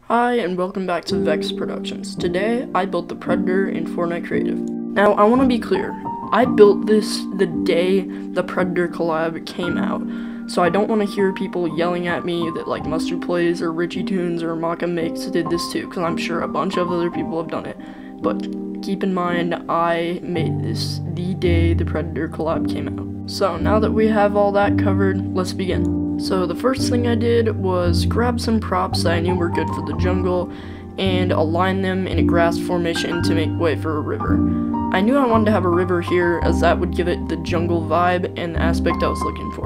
Hi, and welcome back to Vex Productions. Today, I built the Predator in Fortnite Creative. Now, I want to be clear. I built this the day the Predator collab came out, so I don't want to hear people yelling at me that like Mustard Plays or Richie Tunes or Maka Makes did this too, because I'm sure a bunch of other people have done it. But keep in mind, I made this the day the Predator collab came out. So now that we have all that covered, let's begin. So the first thing I did was grab some props that I knew were good for the jungle and align them in a grass formation to make way for a river. I knew I wanted to have a river here as that would give it the jungle vibe and the aspect I was looking for.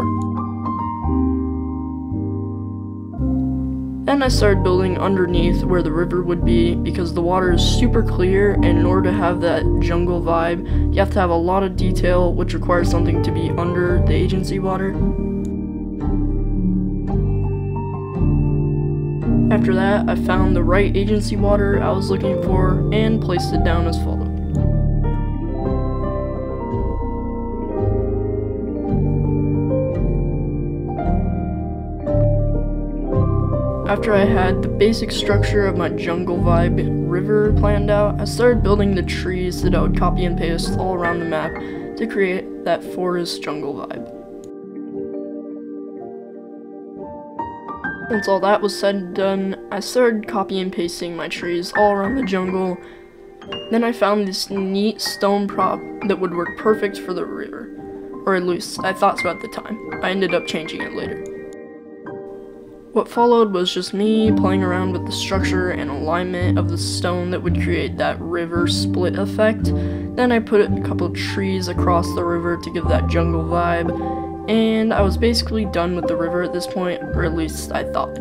Then I started building underneath where the river would be because the water is super clear, and in order to have that jungle vibe, you have to have a lot of detail, which requires something to be under the agency water. After that, I found the right agency water I was looking for and placed it down as follows. After I had the basic structure of my jungle vibe river planned out, I started building the trees that I would copy and paste all around the map to create that forest jungle vibe. Once all that was said and done, I started copy and pasting my trees all around the jungle. Then I found this neat stone prop that would work perfect for the river, or at least I thought so at the time. I ended up changing it later. What followed was just me playing around with the structure and alignment of the stone that would create that river split effect. Then I put a couple of trees across the river to give that jungle vibe, and I was basically done with the river at this point, or at least I thought.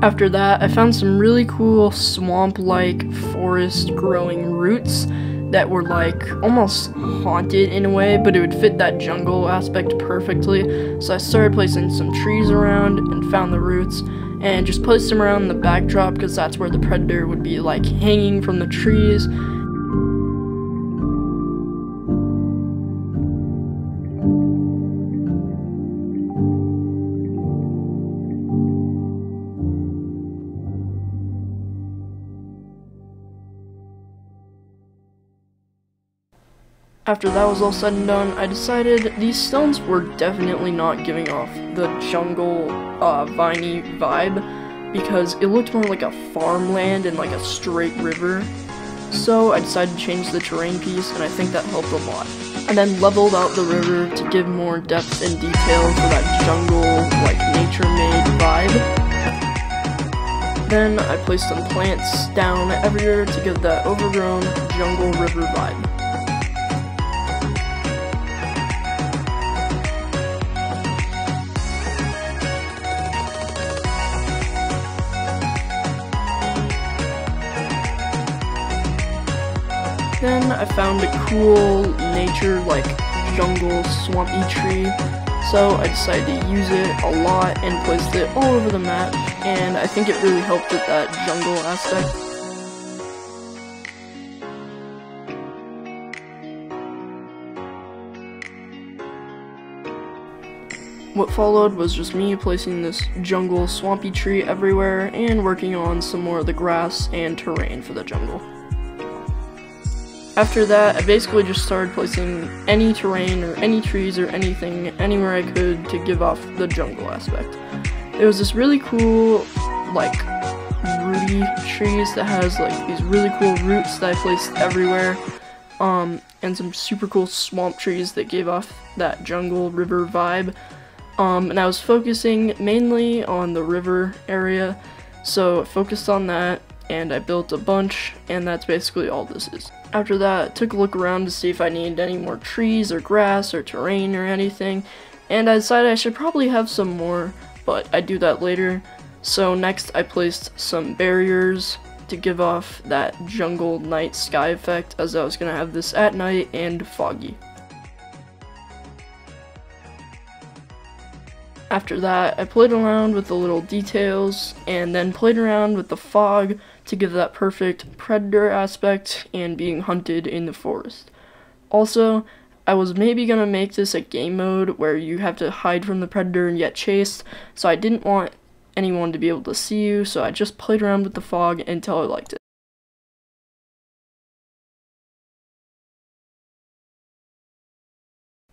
After that, I found some really cool swamp-like forest growing roots that were like almost haunted in a way, but it would fit that jungle aspect perfectly. So I started placing some trees around and found the roots and just placed them around the backdrop because that's where the Predator would be like hanging from the trees. After that was all said and done, I decided these stones were definitely not giving off the jungle, viney vibe because it looked more like a farmland and like a straight river. So I decided to change the terrain piece, and I think that helped a lot. I then leveled out the river to give more depth and detail for that jungle, like nature-made vibe. Then I placed some plants down everywhere to give that overgrown jungle river vibe. Then I found a cool nature like jungle swampy tree, so I decided to use it a lot and placed it all over the map, and I think it really helped with that jungle aspect. What followed was just me placing this jungle swampy tree everywhere and working on some more of the grass and terrain for the jungle. After that, I basically just started placing any terrain or any trees or anything anywhere I could to give off the jungle aspect. There was this really cool, like, rooty trees that has, like, these really cool roots that I placed everywhere, and some super cool swamp trees that gave off that jungle river vibe, and I was focusing mainly on the river area, so I focused on that, and I built a bunch, and that's basically all this is. After that, I took a look around to see if I needed any more trees or grass or terrain or anything, and I decided I should probably have some more, but I'd do that later. So next I placed some barriers to give off that jungle night sky effect, as I was going to have this at night and foggy. After that, I played around with the little details, and then played around with the fog to give that perfect predator aspect and being hunted in the forest. Also, I was maybe gonna make this a game mode where you have to hide from the predator and get chased, so I didn't want anyone to be able to see you, so I just played around with the fog until I liked it.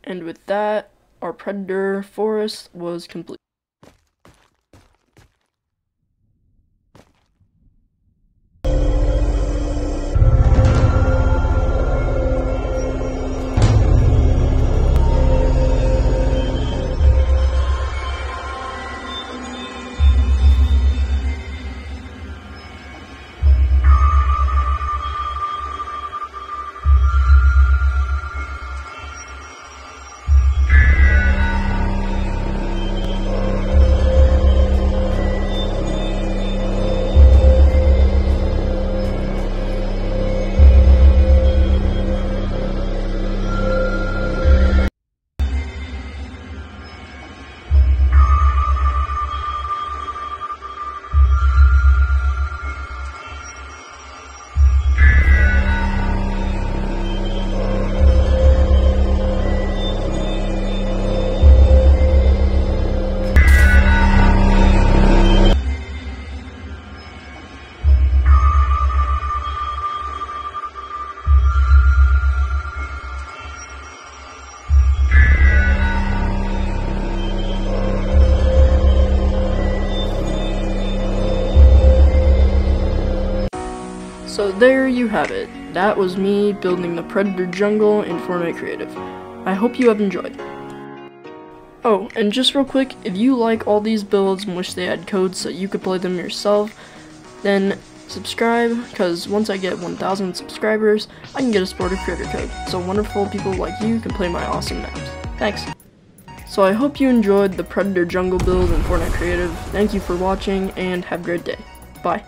And with that, our predator forest was complete. So there you have it. That was me building the Predator jungle in Fortnite Creative. I hope you have enjoyed. Oh, and just real quick, if you like all these builds and wish they had codes so you could play them yourself, then subscribe, because once I get 1,000 subscribers, I can get a supporter creator code, so wonderful people like you can play my awesome maps. Thanks. So I hope you enjoyed the Predator jungle build in Fortnite Creative. Thank you for watching, and have a great day. Bye.